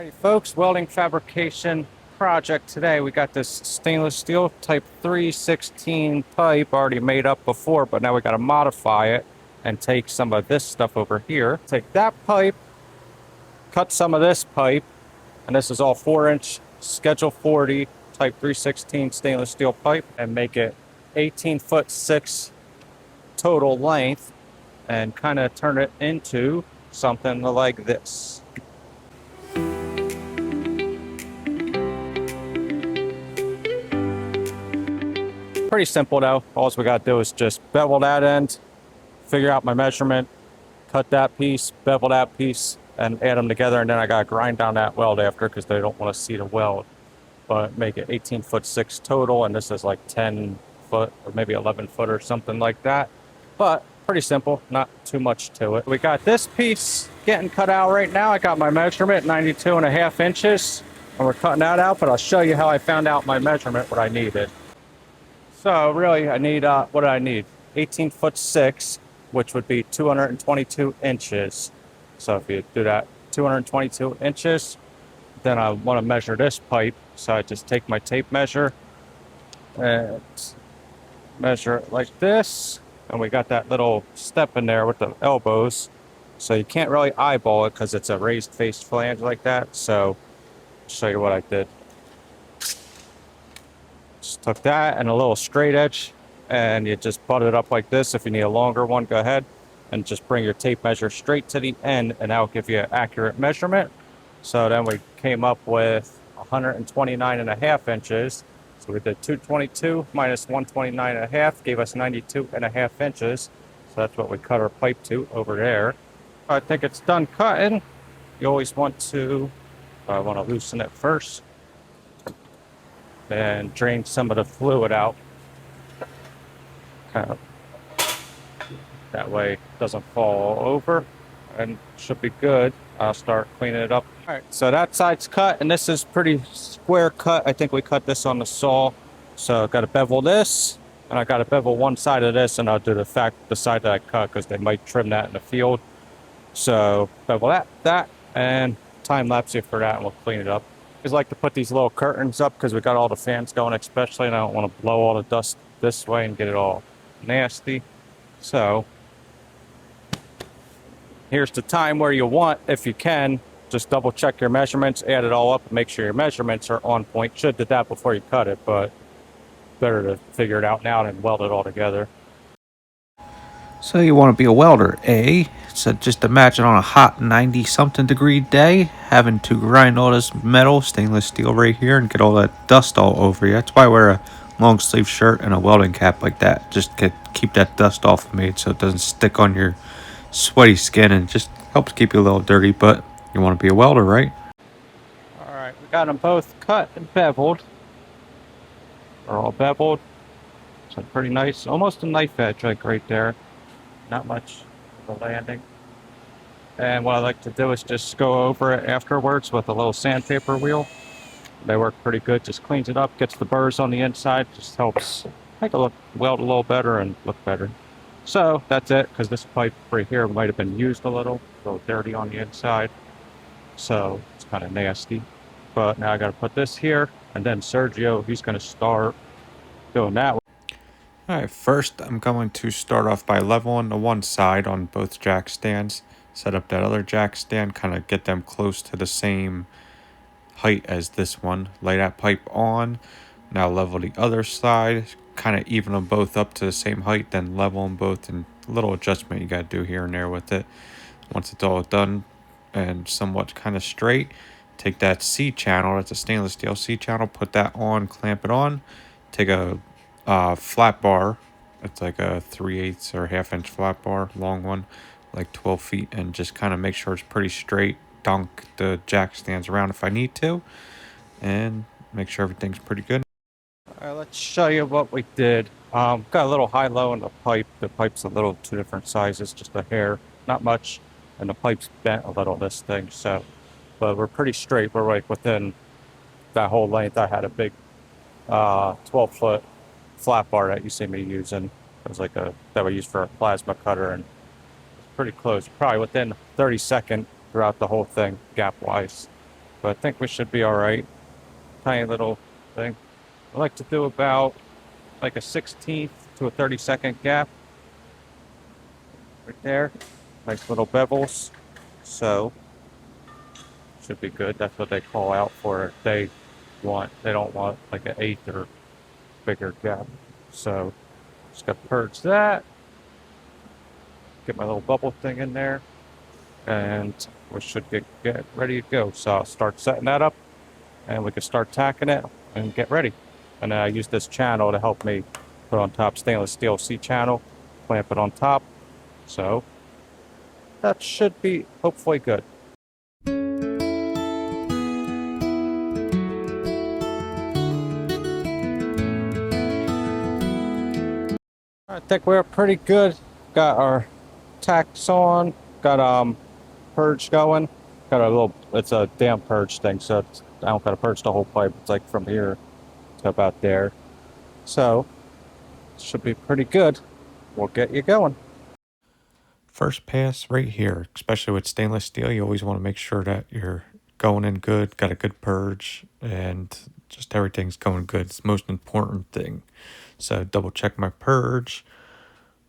Hey folks, welding fabrication project today. We got this stainless steel type 316 pipe already made up before, but now we got to modify it and take some of this stuff over here. Take that pipe, cut some of this pipe, and this is all 4-inch schedule 40 type 316 stainless steel pipe, and make it 18'6" total length, and kind of turn it into something like this. Pretty simple though. All we got to do is just bevel that end, figure out my measurement, cut that piece, bevel that piece, and add them together. And then I got to grind down that weld after because they don't want to see the weld. But make it 18'6" total, and this is like 10 foot or maybe 11 foot or something like that. But pretty simple, not too much to it. We got this piece getting cut out right now. I got my measurement 92.5 inches, and we're cutting that out. But I'll show you how I found out my measurement, what I needed. So really, I need, what do I need? 18'6", which would be 222 inches. So if you do that, 222 inches, then I want to measure this pipe. So I just take my tape measure and measure it like this. And we got that little step in there with the elbows. So you can't really eyeball it because it's a raised face flange like that. So I'll show you what I did. Just took that and a little straight edge, and you just butt it up like this. If you need a longer one, go ahead and just bring your tape measure straight to the end, and that'll give you an accurate measurement. So then we came up with 129.5 inches. So we did 222 minus 129.5 gave us 92.5 inches. So that's what we cut our pipe to over there. I think it's done cutting. You always want to loosen it first and drain some of the fluid out. Kind of that way it doesn't fall over, and should be good. I'll start cleaning it up. All right, so that side's cut, and this is pretty square cut. I think we cut this on the saw. So I've got to bevel this, and I got to bevel one side of this, and I'll do the side that I cut because they might trim that in the field. So bevel that, and time lapse you for that, and we'll clean it up. I like to put these little curtains up because we got all the fans going, especially, and I don't want to blow all the dust this way and get it all nasty. So here's the time where you want, if you can, just double check your measurements, add it all up, and make sure your measurements are on point. Should do that before you cut it, but better to figure it out now and weld it all together. So you want to be a welder, eh? So just imagine on a hot 90-something degree day, having to grind all this metal, stainless steel right here, and get all that dust all over you. That's why I wear a long sleeve shirt and a welding cap like that. Just keep that dust off of me so it doesn't stick on your sweaty skin, and just helps keep you a little dirty, but you want to be a welder, right? All right, we got them both cut and beveled. They're all beveled. So pretty nice, almost a knife edge like right there. Not much of a landing. And what I like to do is just go over it afterwards with a little sandpaper wheel. They work pretty good, just cleans it up, gets the burrs on the inside, just helps make it weld a little better and look better. So that's it, because this pipe right here might have been used a little dirty on the inside. So it's kind of nasty. But now I got to put this here, and then Sergio, he's going to start doing that. Alright, first I'm going to start off by leveling the one side on both jack stands. Set up that other jack stand, kind of get them close to the same height as this one. Lay that pipe on. Now level the other side, kind of even them both up to the same height, then level them both, and a little adjustment you got to do here and there with it. Once it's all done and somewhat kind of straight, take that C channel, that's a stainless steel C channel, put that on, clamp it on, take a flat bar. It's like a 3/8 or half-inch flat bar, long one, like 12 feet, and just kind of make sure it's pretty straight. Dunk the jack stands around if I need to, and make sure everything's pretty good. All right, let's show you what we did. Got a little high-low in the pipe. The pipe's a little two different sizes, just a hair, not much, and the pipe's bent a little, this thing. So, but we're pretty straight. We're like within that whole length. I had a big 12-foot flat bar that you see me using. It was like that we use for a plasma cutter, and it's pretty close. Probably within 30 seconds throughout the whole thing, gap-wise. but I think we should be all right. Tiny little thing. I like to do about like a 16th to a 32nd gap right there. Nice little bevels. So should be good. That's what they call out for it. They don't want like an eighth or bigger gap. So just got to purge that. Get my little bubble thing in there. And we should get ready to go. So I'll start setting that up and we can start tacking it and get ready. And I use this channel to help me put on top stainless steel C channel, clamp it on top. So that should be hopefully good. I think we're pretty good. Got our tacks on, got purge going. Got a little, it's a damp purge thing, so I don't gotta purge the whole pipe. It's like from here to about there. So should be pretty good. We'll get you going. First pass right here, especially with stainless steel, you always want to make sure that you're going in good, got a good purge, and just everything's going good. It's the most important thing. So double check my purge,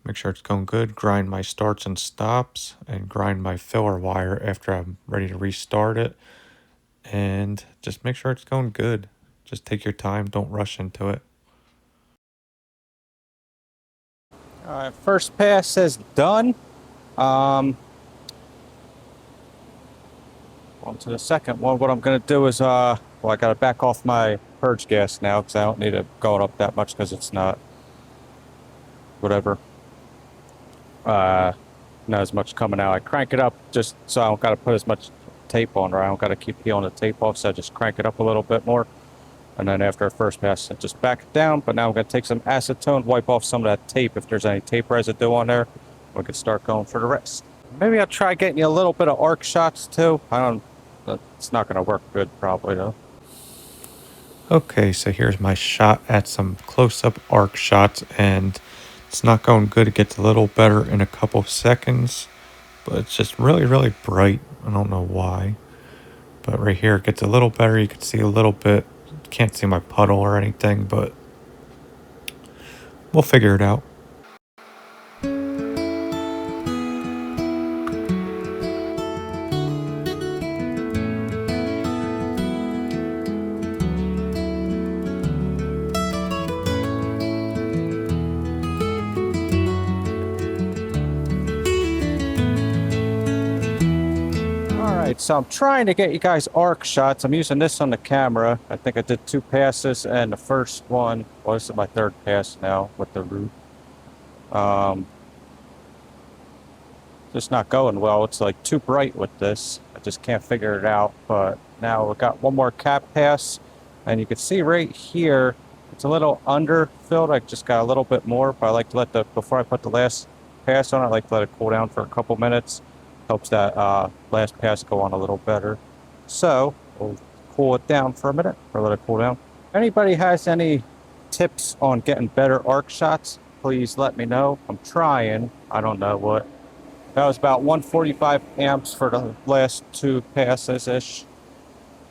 make sure it's going good, grind my starts and stops, and grind my filler wire after I'm ready to restart it. And just make sure it's going good. Just take your time, don't rush into it. All right, first pass is done. On to the second one. What I'm going to do is, well, I got to back off my purge gas now because I don't need it going up that much because it's not, whatever, not as much coming out. I crank it up just so I don't got to put as much tape on, or I don't got to keep peeling the tape off, so I just crank it up a little bit more. And then after a first pass, I just back it down. But now I'm going to take some acetone, wipe off some of that tape. If there's any tape residue on there, we can start going for the rest. Maybe I'll try getting you a little bit of arc shots too. It's not going to work good probably though. Okay, so here's my shot at some close-up arc shots, and it's not going good. It gets a little better in a couple seconds, but it's just really, really bright. I don't know why. But right here, it gets a little better. You can see a little bit. Can't see my puddle or anything, but we'll figure it out. So I'm trying to get you guys arc shots. I'm using this on the camera. I think I did 2 passes, and the first one, well, this is my 3rd pass now with the root. Just not going well. It's like too bright with this. I just can't figure it out. But now we've got one more cap pass, and you can see right here, it's a little underfilled. I just got a little bit more, but I like to let before I put the last pass on, I like to let it cool down for a couple minutes. Helps that last pass go on a little better. So we'll cool it down for a minute, or let it cool down. If anybody has any tips on getting better arc shots, please let me know. I'm trying. I don't know what. That was about 145 amps for the last 2 passes-ish.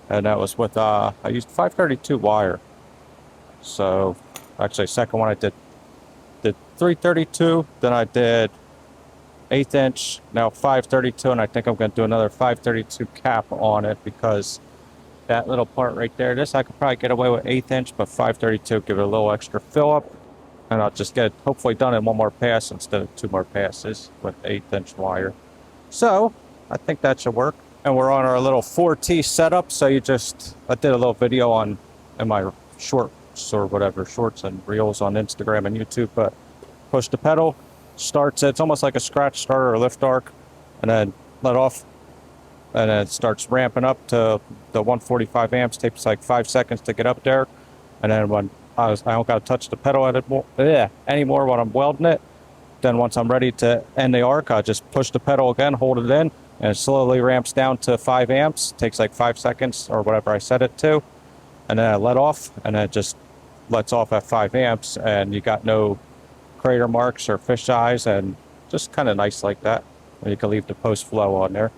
And that was with, I used 532 wire. So, actually, second one I did 332, then I did 1/8 inch, now 532, and I think I'm going to do another 532 cap on it because that little part right there, this I could probably get away with 1/8 inch, but 532, give it a little extra fill up, and I'll just get it hopefully done in 1 more pass instead of 2 more passes with 1/8 inch wire. So I think that should work. And we're on our little 4T setup, so I did a little video in my shorts or whatever, shorts and reels on Instagram and YouTube, but push the pedal, starts, it's almost like a scratch starter or lift arc, and then let off, and then it starts ramping up to the 145 amps. Takes like 5 seconds to get up there, and then when I don't got to touch the pedal anymore when I'm welding it. Then once I'm ready to end the arc, I just push the pedal again, hold it in, and it slowly ramps down to 5 amps. Takes like 5 seconds or whatever I set it to, and then I let off, and then it just lets off at 5 amps, and you got no crater marks or fish eyes, and just kind of nice like that. And you can leave the post flow on there.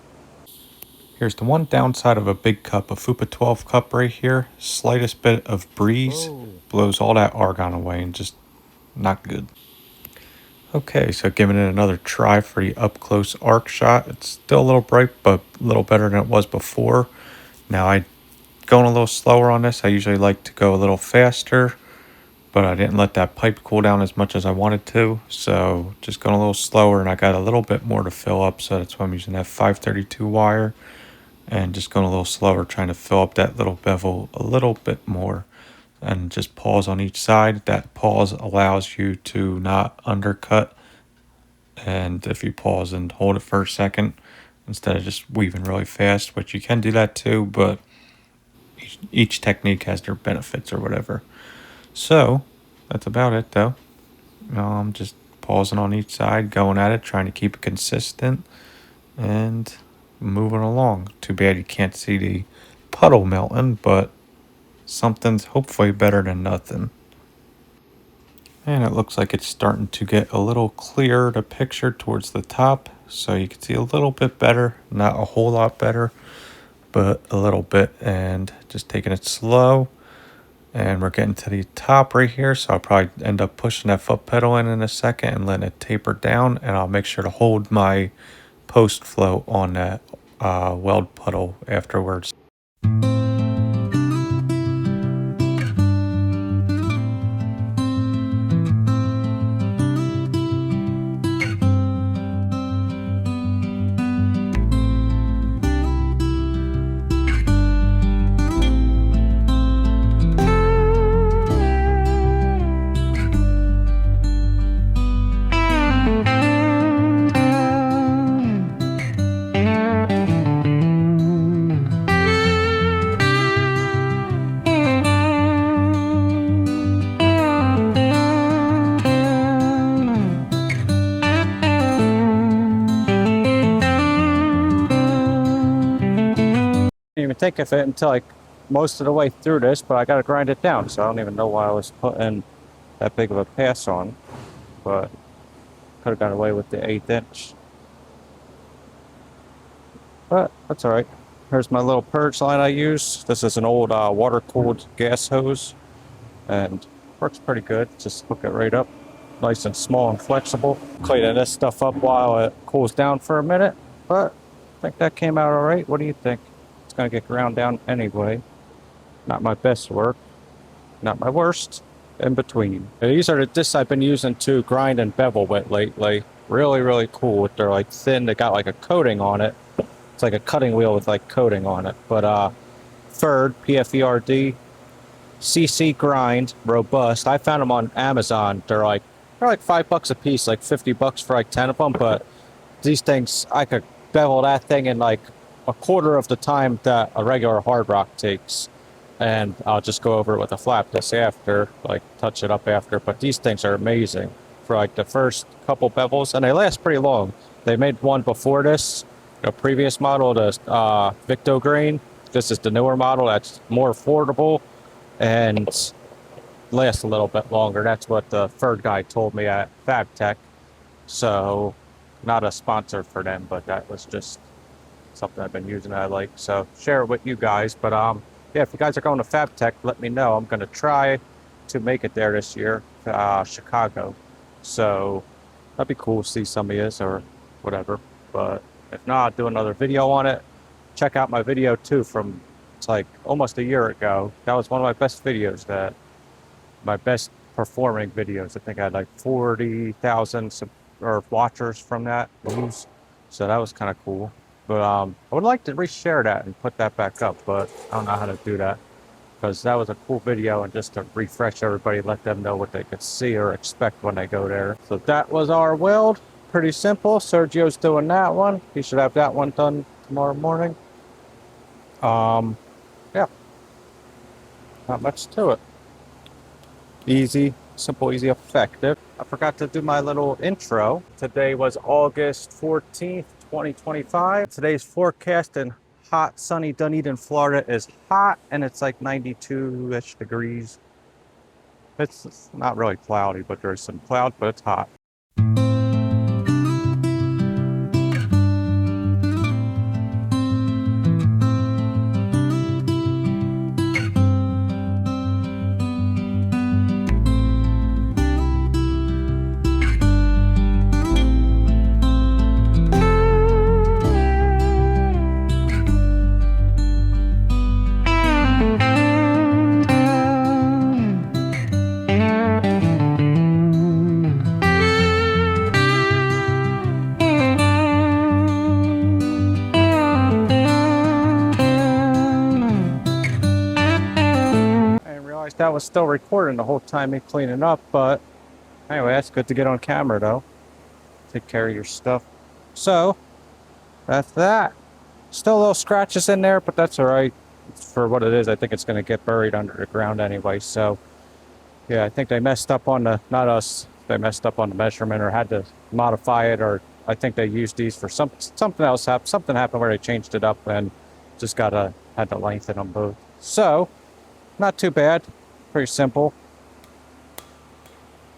Here's the one downside of a big cup, a Fupa 12 cup right here. Slightest bit of breeze blows all that argon away and just not good. Okay, so giving it another try for the up close arc shot. It's still a little bright, but a little better than it was before. Now I going a little slower on this. I usually like to go a little faster, but I didn't let that pipe cool down as much as I wanted to. So just going a little slower, and I got a little bit more to fill up. So that's why I'm using that 532 wire and just going a little slower, trying to fill up that little bevel a little bit more. And just pause on each side. That pause allows you to not undercut. And if you pause and hold it for a second instead of just weaving really fast, which you can do that too, but each technique has their benefits or whatever. So that's about it though. I'm just pausing on each side, going at it, trying to keep it consistent and moving along. Too bad you can't see the puddle melting, but something's hopefully better than nothing. And it looks like it's starting to get a little clearer, the picture towards the top. So you can see a little bit better, not a whole lot better, but a little bit. And just taking it slow. And we're getting to the top right here. So I'll probably end up pushing that foot pedal in a second and letting it taper down. And I'll make sure to hold my post flow on that weld puddle afterwards. Didn't even think of it until like most of the way through this, but I got to grind it down, so I don't even know why I was putting that big of a pass on, but could have got away with the 1/8 inch. But that's all right. Here's my little purge line I use. This is an old water-cooled gas hose, and works pretty good. Just hook it right up, nice and small and flexible. Cleaning this stuff up while it cools down for a minute, but I think that came out all right. What do you think? It's gonna get ground down anyway. Not my best work, not my worst, in between. And these are the discs I've been using to grind and bevel with lately. Really, really cool. They're like thin, they got like a coating on it. It's like a cutting wheel with like coating on it. But Ferd, PFERD, CC grind, robust. I found them on Amazon. They're like $5 a piece, like $50 for like 10 of them. But these things, I could bevel that thing in like a quarter of the time that a regular hard rock takes. And I'll just go over it with a flap disc after, like touch it up after. But these things are amazing for like the first couple bevels, and they last pretty long. They made one before this, the previous model, the Victo Green. This is the newer model that's more affordable and lasts a little bit longer. That's what the Ferd guy told me at FabTech. So, not a sponsor for them, but that was just something I've been using that I like. So, share it with you guys. But yeah, if you guys are going to FabTech, let me know. I'm going to try to make it there this year, Chicago. So, that'd be cool to see some of yous or whatever. But if not, I'll do another video on it. Check out my video too from, it's like almost a year ago. That was one of my best videos, my best performing videos. I think I had like 40,000 or watchers from that views. So that was kind of cool. But I would like to reshare that and put that back up, but I don't know how to do that because that was a cool video, and just to refresh everybody, let them know what they could see or expect when they go there. So that was our weld. Pretty simple. Sergio's doing that one. He should have that one done tomorrow morning. Yeah, not much to it. Easy, simple, easy, effective. I forgot to do my little intro. Today was August 14th, 2025. Today's forecast in hot, sunny Dunedin, Florida is hot, and it's like 92-ish degrees. It's not really cloudy, but there's some cloud, but it's hot. if that was still recording the whole time me cleaning up, but anyway, that's good to get on camera though. Take care of your stuff. So, that's that. Still little scratches in there, but that's alright. For what it is, I think it's going to get buried under the ground anyway, so yeah, I think they messed up on the, not us, they messed up on the measurement or had to modify it, or I think they used these for something else. Something happened where they changed it up and just had to lengthen them both. So, not too bad. Pretty simple.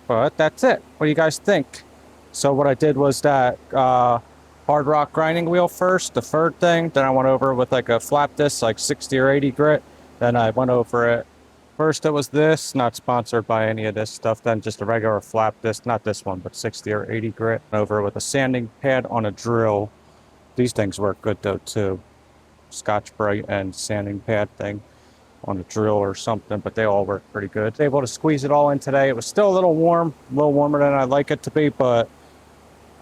But that's it. What do you guys think? So what I did was that hard rock grinding wheel first, the third thing. Then I went over with like a flap disc, like 60 or 80 grit. Then I went over it. First it was this, not sponsored by any of this stuff. Then just a regular flap disc, not this one, but 60 or 80 grit. Over with a sanding pad on a drill. These things work good though too. Scotch-Brite and sanding pad thing on a drill or something, but they all work pretty good. Able to squeeze it all in today. It was still a little warm, a little warmer than I'd like it to be, but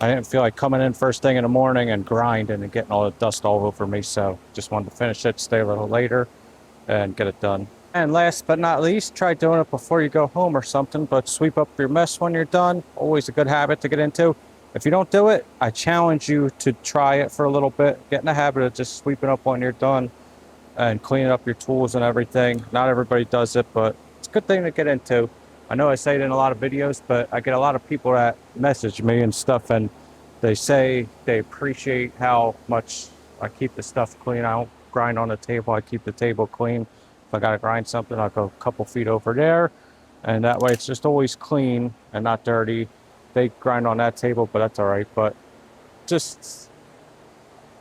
I didn't feel like coming in first thing in the morning and grinding and getting all the dust all over me, so just wanted to finish it, stay a little later, and get it done. And last but not least, try doing it before you go home or something, but sweep up your mess when you're done. Always a good habit to get into. If you don't do it, I challenge you to try it for a little bit. Get in the habit of just sweeping up when you're done and cleaning up your tools and everything. Not everybody does it, but it's a good thing to get into. I know I say it in a lot of videos, but I get a lot of people that message me and stuff, and they say they appreciate how much I keep the stuff clean. I don't grind on the table. I keep the table clean. If I got to grind something, I'll go a couple feet over there, and that way it's just always clean and not dirty. They grind on that table, but that's all right. But just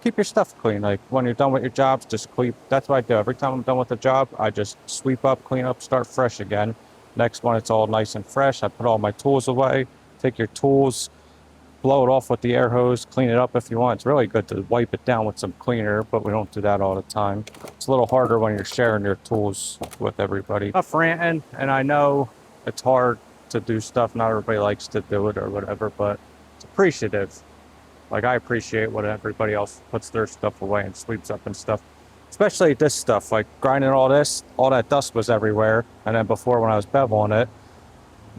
keep your stuff clean. Like when you're done with your jobs, just sweep. That's what I do. Every time I'm done with the job, I just sweep up, clean up, start fresh again. Next one, it's all nice and fresh. I put all my tools away. Take your tools, blow it off with the air hose, clean it up if you want. It's really good to wipe it down with some cleaner, but we don't do that all the time. It's a little harder when you're sharing your tools with everybody. Enough ranting, and I know it's hard to do stuff. Not everybody likes to do it or whatever, but it's appreciative. Like I appreciate when everybody else puts their stuff away and sweeps up and stuff. Especially this stuff, like grinding all this, all that dust was everywhere. And then before when I was beveling it,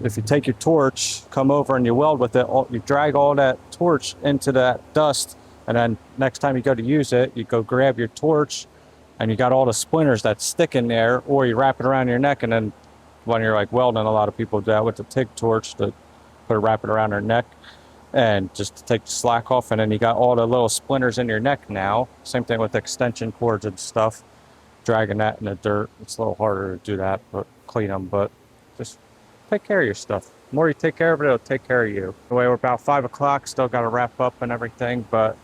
if you take your torch, come over and you weld with it, you drag all that torch into that dust, and then next time you go to use it, you go grab your torch and you got all the splinters that stick in there, or you wrap it around your neck, and then when you're like welding, a lot of people do that with the Tig torch, to wrap it around their neck and just to take the slack off, and then you got all the little splinters in your neck now. Same thing with extension cords and stuff. Dragging that in the dirt, it's a little harder to do that, but clean them. But just take care of your stuff. The more you take care of it, it'll take care of you. Anyway, we're about 5 o'clock, still got to wrap up and everything, but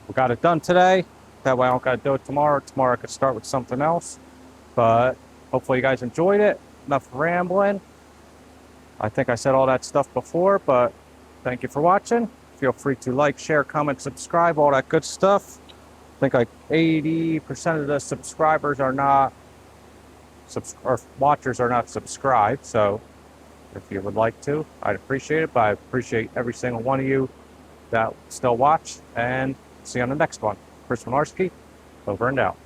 we got it done today. That way I don't got to do it tomorrow. Tomorrow I could start with something else, but hopefully you guys enjoyed it. Enough rambling. I think I said all that stuff before, but thank you for watching. Feel free to like, share, comment, subscribe, all that good stuff. I think like 80% of the subscribers are not, or watchers are not subscribed. So if you would like to, I'd appreciate it. But I appreciate every single one of you that still watch. And see you on the next one. Chris Winarski, over and out.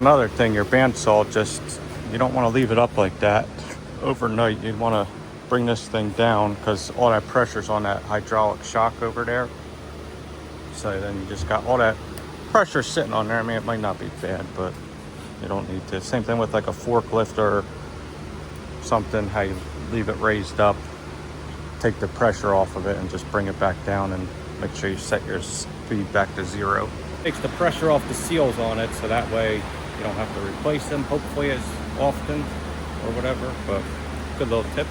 Another thing, your bandsaw, just, you don't want to leave it up like that overnight. You want to bring this thing down because all that pressure's on that hydraulic shock over there. So then you just got all that pressure sitting on there. I mean, it might not be bad, but you don't need to. Same thing with like a forklift or something, how you leave it raised up, take the pressure off of it and just bring it back down, and make sure you set your speed back to 0. Takes the pressure off the seals on it, so that way you don't have to replace them hopefully as often or whatever, but good little tip.